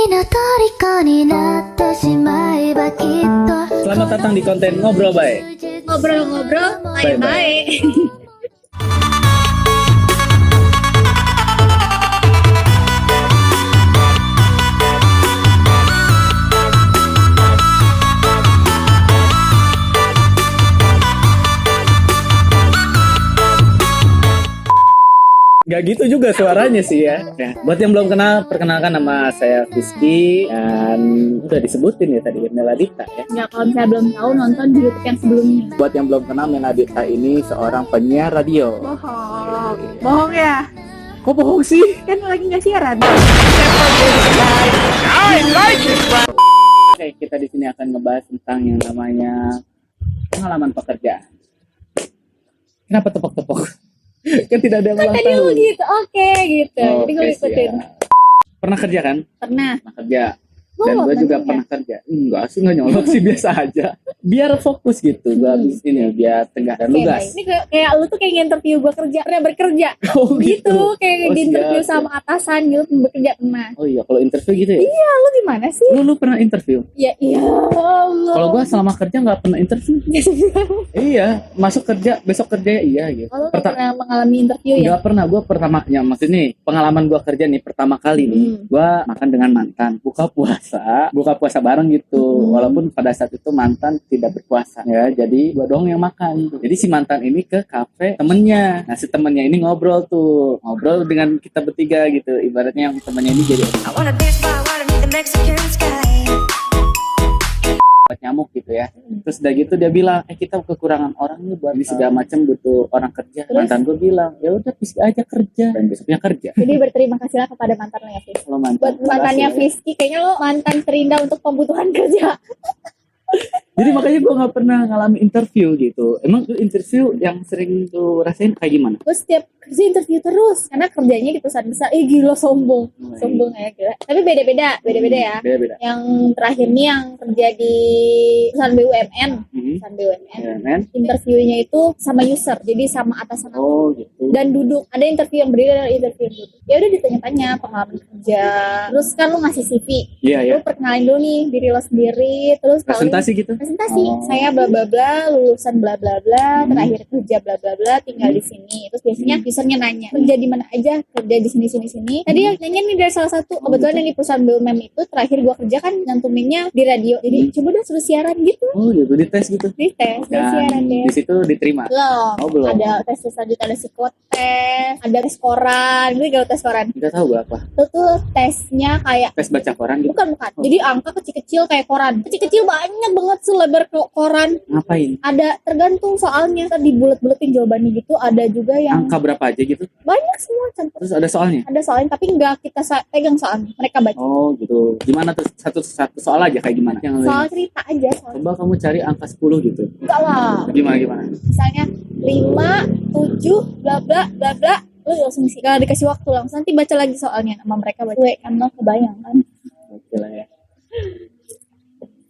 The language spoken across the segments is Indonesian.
Selamat datang di konten Ngobrol Baik. Ngobrol-ngobrol, baik-baik. Gak gitu juga suaranya sih ya. Buat yang belum kenal, perkenalkan nama saya Fiski dan udah disebutin ya tadi Meladita ya. Ya kalau misalnya belum tahu, nonton di YouTube yang sebelumnya. Buat yang belum kenal, Meladita ini seorang penyiar radio. Bohong ya? Kok bohong sih? Kan lagi nggak siaran. Oke, kita di sini akan ngebahas tentang yang namanya pengalaman pekerjaan. Kenapa tepok-tepok? Kan tidak ada yang ulang Tadi lu tahun. gitu, oke gitu. Jadi gue Oke, ikutin. siap. Pernah kerja kan? Pernah. Pernah kerja. Gua Dan nggak gue juga pernah pernah kerja. Enggak sih, nggak nyolok sih, biasa aja. Biar fokus gitu. Gue habis ini biar tegak dan Oke, lugas. baik. Ini kayak lu tuh kayak interview gue kerja, pernah bekerja. Oh Gitu, kayak Oh, di interview siap, sama atasan gitu, bekerja pernah. Oh iya, kalau interview gitu ya? Iya, lu gimana sih? Lu pernah interview? Ya iya Allah. Kalau gue selama kerja nggak pernah interview. Iya, masuk kerja, besok kerja iya gitu. Kalau lu pernah mengalami interview ya? Nggak pernah, gue pertamanya maksudnya pengalaman gue kerja nih pertama kali nih, gue makan dengan mantan, buka puasa bareng gitu, walaupun pada saat itu mantan tidak berpuasa ya, jadi gue doang yang makan. Jadi si mantan ini ke kafe temennya, nah si temennya ini ngobrol dengan kita bertiga gitu, ibaratnya yang temennya ini jadi nyamuk gitu ya. Terus udah gitu dia bilang, kita kekurangan orang nih buat ini segala macam, butuh orang kerja. Terus? Mantan gue bilang, ya udah Fiski aja kerja, dan besoknya kerja. Jadi berterima kasihlah kepada mantan lo ya, Fis. Kalau mantan, Buat mantannya makasih ya. Fiski, kayaknya lo mantan terindah untuk kebutuhan kerja. Jadi makanya gue nggak pernah ngalami interview gitu. Emang lu interview yang sering lu rasain kayak gimana? Gue setiap kerja interview terus, karena kerjanya di perusahaan besar. Gila sombong. Sombong ya, gila. Tapi beda-beda ya. Beda-beda. Yang terakhir nih yang kerja di perusahaan BUMN. Perusahaan BUMN. Ya, men? Interviewnya itu sama user, jadi sama atasan aku. Oh gitu. Dan duduk, ada interview yang berdiri, ada interview yang duduk. Ya udah ditanya-tanya pengalaman kerja. Terus kan lu ngasih CV. Iya ya. Lu perkenalin dulu nih diri lo sendiri, terus paling- Presentasi gitu. presentasi. Oh. Saya bla bla bla, lulusan bla bla bla, terakhir kerja bla bla bla, tinggal di sini. Terus biasanya usernya nanya, kerja di mana aja? Kerja di sini sini sini. Tadi yang nanya nih dari salah satu, kebetulan yang di perusahaan BUMN itu terakhir gua kerja kan nyantuminnya di radio. Jadi coba deh suruh siaran gitu. Oh gitu, dites gitu. Di tes, di siaran deh. Di situ diterima. Belum. Oh, belum. Ada tes selanjutnya, ada psikotes, ada tes koran. Gitu kalau tes koran. Nggak tahu berapa. Itu tuh tesnya kayak Tes baca koran gitu. bukan. Jadi angka kecil-kecil kayak koran. Kecil-kecil banyak banget selebar koran. Ngapain? Ada tergantung soalnya. Tadi bulet-buletin jawabannya gitu. Ada juga yang Angka berapa aja gitu? banyak semua campur. Terus ada soalnya? Ada soalnya tapi nggak kita pegang soalnya. Mereka baca. Oh gitu. Gimana tuh satu soal aja kayak gimana? Yang Soal cerita aja soal. coba kamu cari angka 10 gitu. Enggak lah. Gimana? Misalnya 5, 7, bla bla bla bla. Lu langsung sih. Kalau dikasih waktu langsung nanti baca lagi soalnya sama mereka baca. Gue kan lo kebayang kan. Oke lah ya.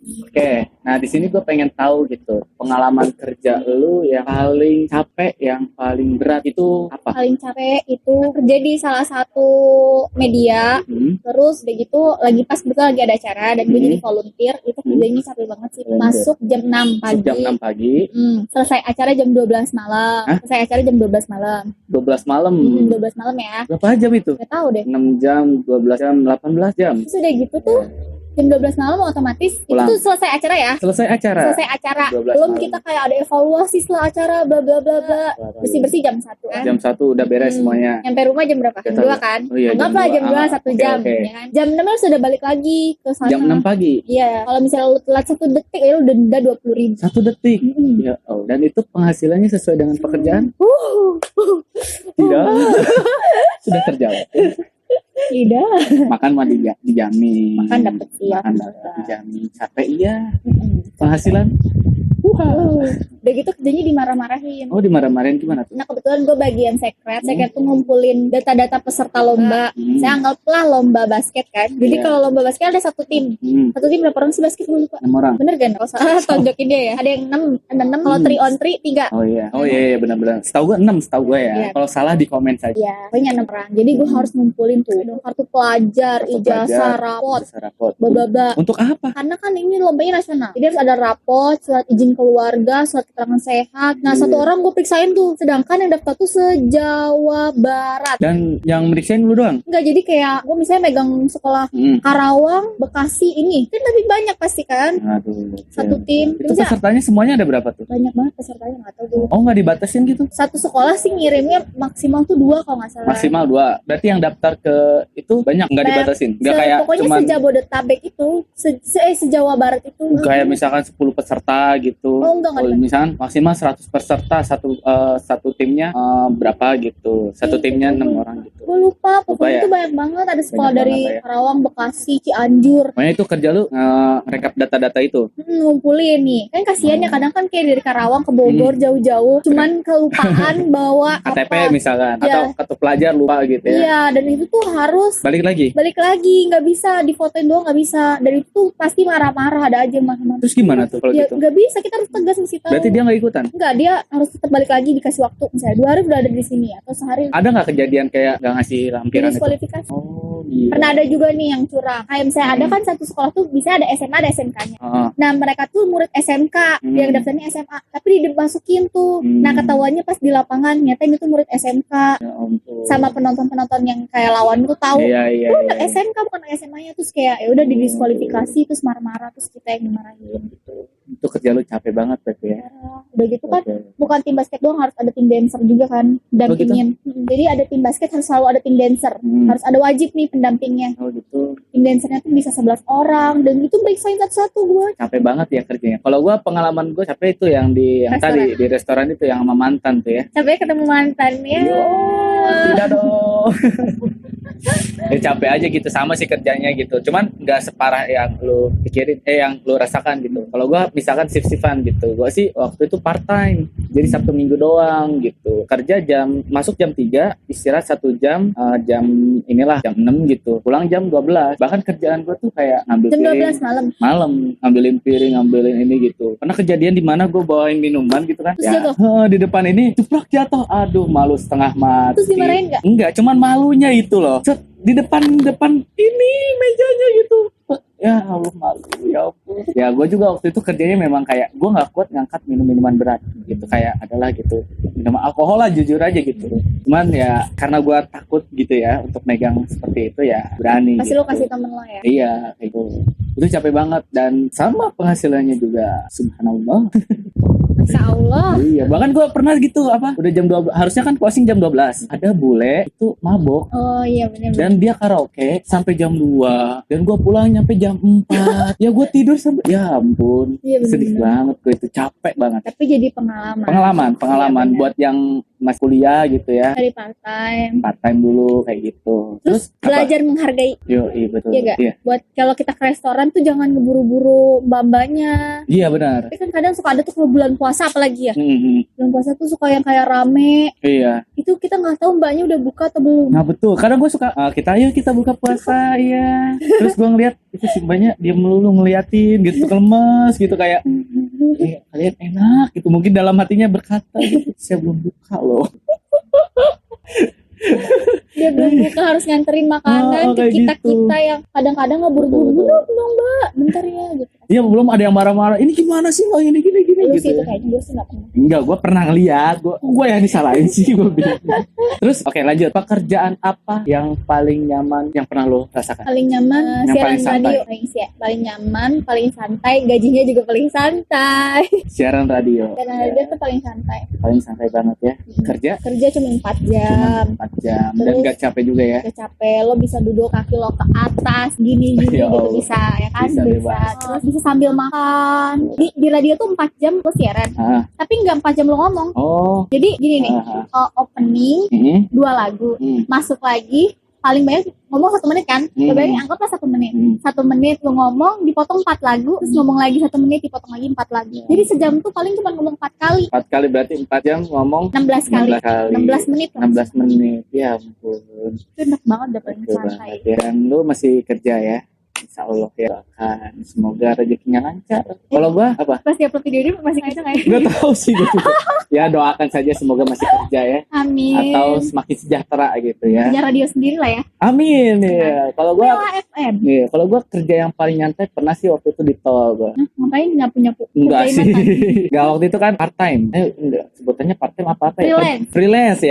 Oke, nah di sini gue pengen tahu gitu pengalaman kerja lu yang paling capek, yang paling berat itu apa? Paling capek itu kerja di salah satu media. Terus udah gitu lagi pas betul lagi ada acara dan gue jadi volunteer, itu kerjanya capek banget sih. Volunteer. Masuk jam 6 pagi. Jam 6 pagi, Selesai acara jam 12 malam. Hah? Selesai acara jam 12 malam. 12 malam. 12 malam ya. Berapa jam itu? Gak tahu deh. 6 jam, 12 jam, 18 jam. Terus udah gitu tuh jam 12 malam otomatis Pulang. itu tuh selesai acara ya. Selesai acara. Selesai acara. 12 Belum malam. kita kayak ada evaluasi setelah acara bla bla bla bla. Bersih-bersih jam 1 kan. Jam 1 udah beres semuanya. Nyampe rumah jam berapa? Jam Jam 2 satu. kan? Oh iya, Anggaplah jam jam 2 dua. 1 Oke, jam oke. ya kan. Jam 6 harus sudah balik lagi ke sana. Jam 6 pagi. Iya, kalau misalnya lu telat 1 detik ya lu denda 20.000. 1 detik. Ya, oh, dan itu penghasilannya sesuai dengan pekerjaan? Tidak. Sudah terjawab. Tidak. Makan mah dijamin. Makan dapet sih ya. Makan dapet dijamin. Capek iya. Penghasilan? Wah. Udah gitu kerjanya dimarah-marahin. Oh, dimarah-marahin gimana tuh? Nah kebetulan gue bagian sekret tuh ngumpulin data-data peserta lomba. Saya anggaplah lomba basket kan. Jadi kalau lomba basket ada satu tim. Satu tim berapa orang sih basket, gue lupa. 6 orang. Bener kan? Kalau salah tonjokin dia ya. Ada yang 6. Kalau 3 on 3 3. Oh iya benar-benar. Setahu gue 6, setahu gue ya. Kalau salah di komen saja. Iya, pokoknya 6 orang. Jadi gue harus ngumpulin tuh kartu pelajar, ijazah, rapot, bababa. Untuk apa? Karena kan ini lombanya nasional. Jadi harus ada rapot, surat izin keluarga, surat keterangan sehat. Nah, satu orang gue periksain tuh. Sedangkan yang daftar tuh se-Jawa Barat. Dan yang meriksain lu doang? Enggak, jadi kayak gue misalnya megang sekolah Karawang, Bekasi ini. Kan lebih banyak pasti kan? Aduh. Satu tim. Itu pesertanya semuanya ada berapa tuh? Banyak banget pesertanya, nggak tahu dulu. Oh, nggak dibatasin gitu? Satu sekolah sih ngirimnya maksimal tuh 2 kalau nggak salah. Maksimal 2. Berarti yang daftar ke itu banyak, nggak dibatasin? Nggak kayak pokoknya cuman se-Jabodetabek itu, se-Jawa Barat itu. Kayak misalkan 10 peserta gitu. Oh, enggak. Misalkan maksimal 100 peserta, satu timnya berapa gitu. Satu timnya 6 orang gitu. Gue lupa, pokoknya itu banyak banget. Ada sekolah dari Karawang, Bekasi, Cianjur. Pokoknya itu kerja lu rekap data-data itu. Ngumpulin nih. Kan kasihan ya, kadang kan kayak dari Karawang ke Bogor jauh-jauh, cuman kelupaan bawa KTP misalkan, atau kartu pelajar lupa gitu ya. Iya, dan itu tuh harus balik lagi, nggak bisa difotoin doang, nggak bisa. Dan itu tuh pasti marah-marah, ada aja marah-marah. Terus gimana tuh kalau gitu? Nggak bisa, kita harus tegas mesti tahu. Berarti dia nggak ikutan? Nggak, dia harus tetap balik lagi, dikasih waktu misalnya 2 hari udah ada di sini atau sehari. Ada nggak kejadian kayak nggak ngasih lampiran itu? Diskualifikasi. Oh, iya. Pernah ada juga nih yang curang. Kayak misalnya ada kan satu sekolah tuh bisa ada SMA, ada SMK-nya. Nah mereka tuh murid SMK yang daftarnya SMA, tapi dimasukin tuh. Nah ketahuannya pas di lapangan nyatain itu murid SMK. Ya ampun. Sama penonton yang kayak lawan tuh tahu. Iya. Anak SMK bukan anak SMA-nya, terus kayak ya udah didiskualifikasi, terus marah-marah, terus kita yang dimarahin gitu. Itu kerja lu capek banget berarti ya. Udah gitu kan bukan tim basket doang, harus ada tim dancer juga kan dampingin. Jadi ada tim basket harus selalu ada tim dancer. Harus ada wajib nih pendampingnya. Oh gitu. Tim dancernya tuh bisa 11 orang dan itu periksain satu-satu gue. Capek banget ya kerjanya. Kalau gue pengalaman gue capek itu yang tadi di restoran itu yang sama mantan tuh ya. Capek ketemu mantan ya. Tidak dong. Ya capek aja gitu, sama sih kerjanya gitu. Cuman nggak separah yang lu pikirin, yang lu rasakan gitu. Kalau gue misalkan shift-shiftan gitu, gue sih waktu itu part time. Jadi Sabtu Minggu doang gitu. Kerja masuk jam 3, istirahat 1 jam, jam 6 gitu. Pulang jam 12. Bahkan kerjaan gue tuh kayak ngambil jam piring. 12 malam, ngambilin piring, ngambilin ini gitu. Pernah kejadian di mana gue bawain minuman gitu kan. Terus ya, di depan ini jeplak jatuh. Aduh, malu setengah mati. Terus dimarahin nggak? Enggak, cuman malunya itu loh. Di depan ini mejanya gitu. Ya Allah, malu ya ampun. Ya gue juga waktu itu kerjanya memang kayak gue nggak kuat ngangkat minuman berat gitu, kayak adalah gitu minuman alkohol lah, jujur aja gitu. Cuman ya karena gue takut gitu ya untuk megang seperti itu, ya berani. Pasti gitu. lo kasih temen lo ya. Iya itu capek banget dan sama penghasilannya juga subhanallah. Masya Allah. Iya, bahkan gue pernah gitu udah jam 12, harusnya kan closing jam 12. Ada bule itu mabok. Oh iya benar. Dan dia karaoke sampai jam 2 dan gue pulang nyampe jam 4. Ya gue tidur sampai, ya ampun. Iya, sedih banget gue itu, capek banget. Tapi jadi pengalaman Iya, buat yang masih kuliah gitu ya. Dari part time dulu kayak gitu. Terus belajar menghargai. Iya betul. Iya. Buat kalau kita ke restoran tuh jangan ngeburu-buru mbak-mbaknya. Iya benar. Tapi kan kadang suka ada tuh kalau bulan puasa apalagi ya. Bulan puasa tuh suka yang kayak rame. Iya. Itu kita nggak tahu mbaknya udah buka atau belum. Nah betul. Kadang gue suka kita buka puasa ya. Terus gue ngeliat itu si mbaknya dia melulu ngeliatin gitu, lemes gitu kayak kalian enak gitu. Mungkin dalam hatinya berkata gitu, saya belum buka loh. Dia belum buka, harus nganterin makanan ke kita gitu. yang kadang-kadang ngeburu-buru dong mbak, bentar ya gitu. Iya, belum ada yang marah-marah. Ini gimana sih mbak, ini gini Lu gitu. sih itu kayaknya gue sih nggak pernah. Enggak, gue pernah ngeliat. Gue yang disalahin sih gue bilang. Terus oke, lanjut. Pekerjaan apa yang paling nyaman yang pernah lo rasakan? Paling nyaman Yang siaran paling santai. radio. Paling nyaman, paling santai, gajinya juga paling santai. Siaran radio. Siaran radio tuh paling santai. Paling santai banget ya. Kerja cuma 4 jam. 4 jam. Dan Terus, gak capek juga ya. Gak capek, lo bisa duduk kaki lo ke atas gini Ya gitu, Allah. bisa ya kan, Bisa bebas. Terus bisa sambil makan. Di radio tuh 4 jam lo siaran, tapi nggak 4 jam lo ngomong. Oh. Jadi gini nih, opening 2 lagu, masuk lagi paling banyak ngomong 1 menit kan. Bayangin anggaplah 1 menit. 1 menit lu ngomong dipotong 4 lagu, terus ngomong lagi 1 menit dipotong lagi 4 lagu. Jadi sejam tuh paling cuma ngomong 4 kali. 4 kali berarti 4 jam ngomong 16 kali. 16 menit lah. 16 menit. Ya ampun. Itu enak banget dapat santai. Dan lu masih kerja ya? Insya Allah ya kan, semoga rezekinya lancar. Kalau gua apa? Pas dia upload video ini masih kerja nggak ya? Nggak tahu sih gitu. Ya doakan saja semoga masih kerja ya. Amin. Atau semakin sejahtera gitu ya. Punya radio sendiri lah ya. Amin ya. Kalau gua Mela FM. nih, kalau gua kerja yang paling nyantai pernah sih waktu itu di tol gua. Ngapain nggak punya Enggak kerjain sih. apa? Enggak, waktu itu kan part time. Enggak, sebutannya part time apa ya? Freelance.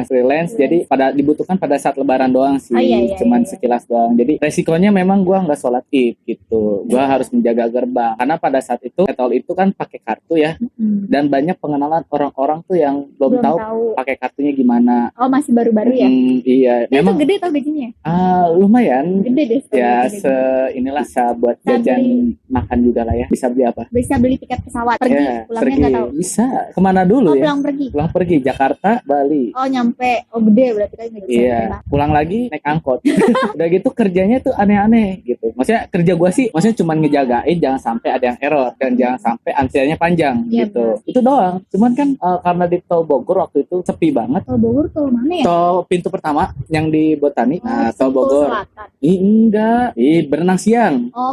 Freelance. Jadi dibutuhkan pada saat lebaran doang sih. Iya. Cuman sekilas doang. Jadi resikonya memang gua nggak sholat Id gitu. Gua harus menjaga gerbang karena pada saat itu tol itu kan pakai kartu ya. Dan banyak pengenalan orang-orang tuh yang belum tahu pakai kartunya gimana. Oh, masih baru-baru ya? Iya, memang itu gede tau gajinya? lumayan. Gede deh. Ya inilah bisa buat jajan makan juga lah ya. Bisa beli apa? Bisa beli tiket pesawat pergi, pulangnya nggak tahu. Bisa. Kemana dulu ya? Pulang pergi Jakarta, Bali. Oh, nyampe. Oh, gede berarti kan nggak bisa. Iya. Pulang lagi naik angkot. Udah gitu kerjanya tuh aneh-aneh gitu. Maksudnya kerja gua sih, maksudnya cuma ngejagain jangan sampai ada yang error dan jangan sampai antriannya panjang gitu. Itu doang. Cuman kan karena di tol Bogor waktu itu sepi banget. Tol Bogor tol mana ya? Tol pintu pertama yang di Botani. Tol Bogor. Selatan. Enggak. Berenang siang. Oh,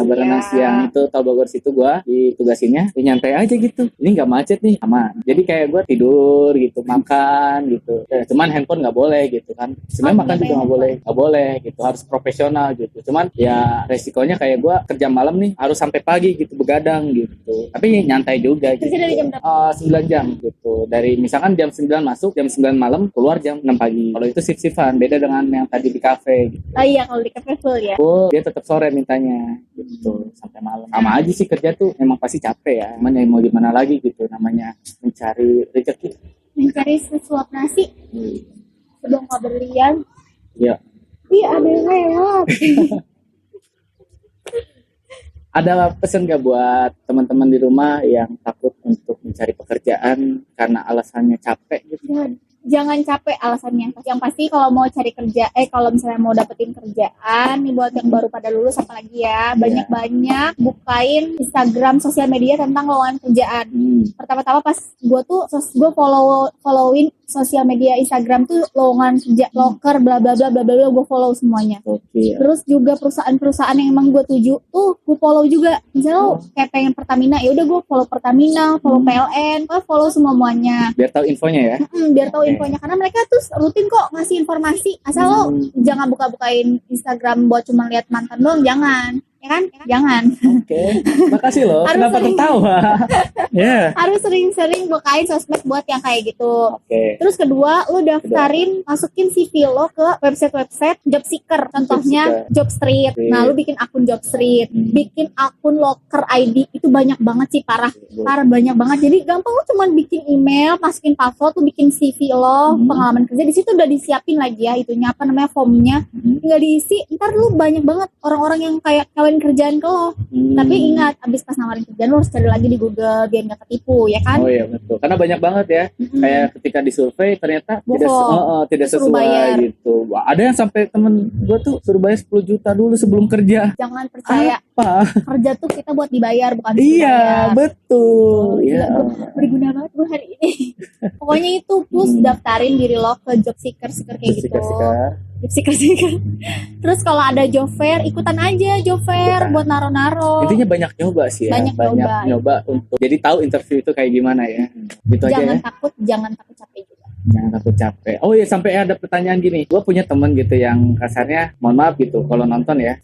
berenang siang itu tol Bogor situ gua ditugasinnya nyantai aja gitu. Ini nggak macet nih, aman. Jadi kayak gua tidur gitu, makan gitu. Cuman handphone nggak boleh gitu kan. Sebenarnya makan juga nggak boleh gitu. Harus profesional gitu. Cuman ya resikonya kayak gua kerja malam nih harus sampai pagi gitu begadang gitu. Tapi nyantai juga gitu. Kerja dari jam berapa? 9 jam gitu. Dari misalkan jam 9 masuk, jam 9 malam keluar jam 6 pagi. Kalau itu shift-shiftan, beda dengan yang tadi di kafe gitu. Oh iya, kalau di kafe full ya. Full, dia tetap sore mintanya gitu sampai malam. Sama aja sih kerja tuh emang pasti capek ya. Cuman ya mau gimana lagi gitu, namanya mencari rezeki. Mencari sesuap nasi. Sebelum berlian. Iya. Iya, ada yang lewat. Ada pesan gak buat teman-teman di rumah yang takut untuk mencari pekerjaan karena alasannya capek gitu? Jangan capek alasannya. Yang pasti kalau mau cari kerja, kalau misalnya mau dapetin kerjaan, nih buat yang baru pada lulus apalagi ya, banyak-banyak bukain Instagram, sosial media tentang lowongan kerjaan. Pertama-tama pas gue followin sosial media Instagram tuh lowongan kerja, loker, bla bla bla bla bla, gue follow semuanya. Terus juga perusahaan-perusahaan yang emang gue tuju tuh gue follow juga. Misalnya kayak pengen Pertamina, ya udah gue follow Pertamina, follow PLN, gue follow semuanya. Biar tahu infonya ya. Biar tahu infonya, karena mereka tuh rutin kok ngasih informasi. Asal lo jangan buka-bukain Instagram buat cuma lihat mantan doang, jangan. Ya kan? Jangan. Oke. Makasih loh. Kenapa tertawa? Harus sering-sering bukain sosmed buat yang kayak gitu. Terus kedua, lo daftarin, masukin CV lo ke website-website job seeker. Contohnya Jobstreet. Nah, lo bikin akun Jobstreet, bikin akun Locker ID. Itu banyak banget sih, parah banyak banget. Jadi gampang, lo cuman bikin email, masukin password, lo bikin CV lo, pengalaman kerja. Di situ udah disiapin lagi ya, itunya apa namanya, formnya. Tinggal diisi. Ntar lo banyak banget orang-orang yang kayak kerjaan ke lo. Tapi ingat, abis pas nawarin kerjaan lo harus cari lagi di Google biar nggak ketipu, ya kan? Oh iya betul. Karena banyak banget ya. Kayak ketika disurvei ternyata tidak sesuai gitu. Wah, ada yang sampai temen gue tuh suruh bayar 10 juta dulu sebelum kerja. Jangan percaya. Apa? Kerja tuh kita buat dibayar, bukan iya, betul. Iya. Berguna banget gue hari ini. Pokoknya itu, plus daftarin diri lo ke job seeker kayak gitu. Job seeker. Terus kalau ada job fair, ikutan aja job fair buat naro-naro. Intinya banyak nyoba sih ya. Banyak nyoba untuk jadi tahu interview itu kayak gimana ya. Gitu jangan aja ya. Jangan takut capek juga. Jangan takut capek. Oh iya, sampai ada pertanyaan gini. Gue punya temen gitu yang kasarnya, mohon maaf gitu kalau nonton ya.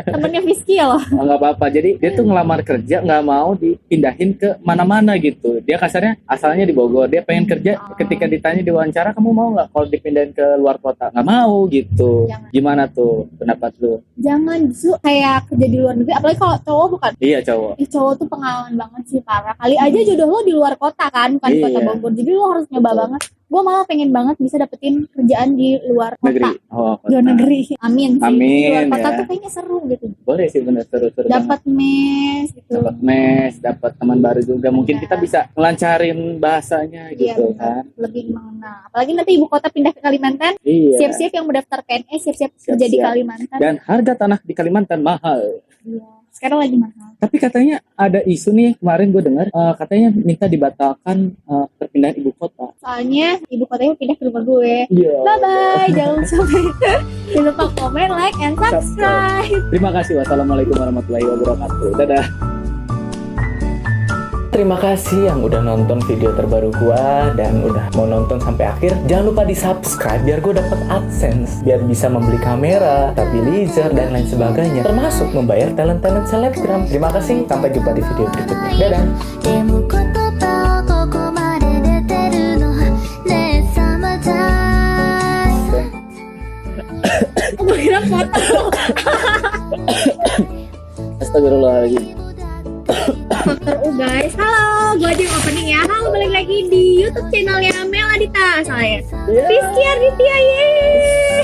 Temennya Fiski ya loh. Nggak apa-apa. Jadi dia tuh ngelamar kerja nggak mau dipindahin ke mana-mana gitu. Dia kasarnya asalnya di Bogor. Dia pengen kerja. Ketika ditanya di wawancara, kamu mau nggak kalau dipindahin ke luar kota? Nggak mau gitu. Jangan. Gimana tuh pendapat lu? Jangan, justru kayak kerja di luar negeri. Apalagi kalau cowok bukan? Iya, cowok. Cowok tuh pengalaman banget sih, parah. Kali aja jodoh lo di luar kota kan, bukan di kota Bogor. Jadi lo harus nyoba banget. gue malah pengen banget bisa dapetin kerjaan di luar kota. Negeri. Oh, kota. Luar negeri. Amin sih. Amin, Di luar kota ya. tuh kayaknya seru gitu. Boleh sih, bener seru-seru. Dapat mes gitu. Dapat mes, dapat teman baru juga. Mungkin Iya. kita bisa ngelancarin bahasanya Iya, gitu benar. kan. Lebih mengenal. Apalagi nanti ibu kota pindah ke Kalimantan. Iya. Siap-siap yang mendaftar PNS, siap-siap kerja di Siap-siap. Kalimantan. Dan harga tanah di Kalimantan mahal. Iya. Sekarang lagi mahal. Tapi katanya ada isu nih, kemarin gue dengar katanya minta dibatalkan perpindahan ibu kota. Soalnya ibu kotanya pindah ke rumah gue. Iya. Bye-bye. Jangan sampai jangan lupa komen, like, and subscribe. Terima kasih. Wassalamualaikum warahmatullahi wabarakatuh. Dadah. Terima kasih yang udah nonton video terbaru gua dan udah mau nonton sampai akhir. Jangan lupa di subscribe biar gue dapet AdSense, biar bisa membeli kamera, stabilizer dan lain sebagainya, termasuk membayar talent-talent selebgram. Terima kasih, sampai jumpa di video berikutnya. Dadah. でも言葉をここまで出てるのねえ様だ Gue kira foto. Astagfirullahaladzim. Guys, halo, gue aja yang opening ya. Halo, balik lagi di YouTube channelnya Mel Adita saya. Rizky Aditya, yeay.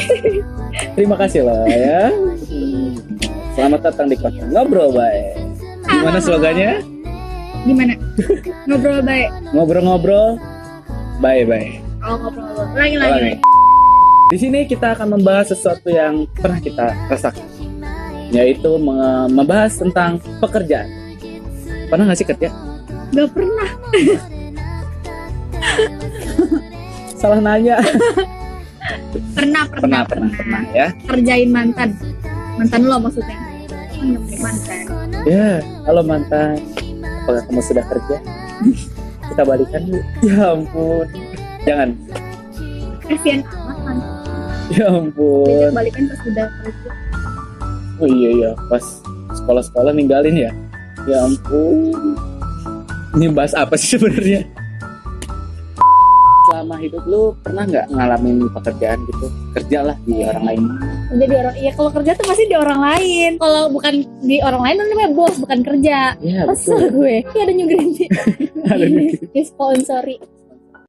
Terima kasih loh ya. Selamat datang di Kota Ngobrol Baik. Gimana slogannya? Gimana? Ngobrol baik. Ngobrol-ngobrol, bye-bye. Oh, ngobrol. Lagi. Di sini kita akan membahas sesuatu yang pernah kita rasakan, yaitu membahas tentang pekerjaan. Pernah nggak sih kerja? Gak pernah. Salah nanya. Pernah Ya. Kerjain mantan lo maksudnya. Mantan. Ya, halo mantan. Apakah kamu sudah kerja? Kita balikan yuk. Ya ampun. Jangan. Kasian amat mantan. Ya ampun. Diajak balikan pas udah kerja. Oh iya, pas sekolah-sekolah ninggalin ya. Ya ampun. Ini bahas apa sih sebenarnya? Selama hidup lu pernah nggak ngalamin pekerjaan gitu? Kerjalah di orang lain. Jadi orang, iya kalau kerja tuh pasti di orang lain. Kalau bukan di orang lain itu namanya bos, bukan kerja. Iya, Kesel betul. gue. Iya ada New Green Tea. Ada New Green Disponsori.